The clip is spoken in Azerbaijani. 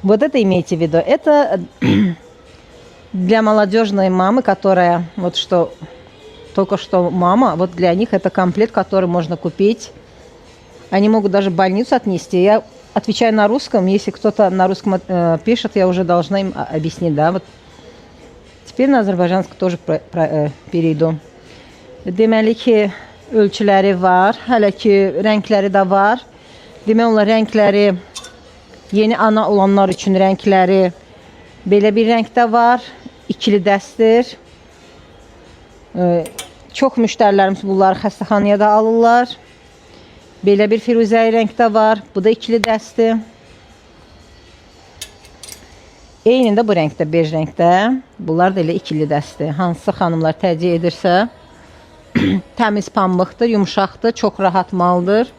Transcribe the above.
Вот это имейте в виду. Это для молодежной мамы, которая, вот что, только что мама, вот для них это комплект, который можно купить. Они могут даже в больницу отнести. Я отвечаю на русском. Если кто-то на русском пишет, я уже должна им объяснить, да. Вот теперь на azərbaycanski тоже перейду. Deməli ki, ölçüləri var. Hələ ki, rəngləri də var. Demək olar rəngləri yeni ana olanlar üçün rəngləri belə bir rəngdə var. İkili dəstir. Çox müştərilərimiz bunları xəstəxanaya da alırlar. Belə bir firuzəyi rəngdə var. Bu da ikili dəstir. Eynində bu rəngdə, bej rəngdə. Bunlar da elə ikili dəstir. Hansı xanımlar tərcih edirsə. Təmiz pambıqdır, yumuşaqdır, çox rahat maldır.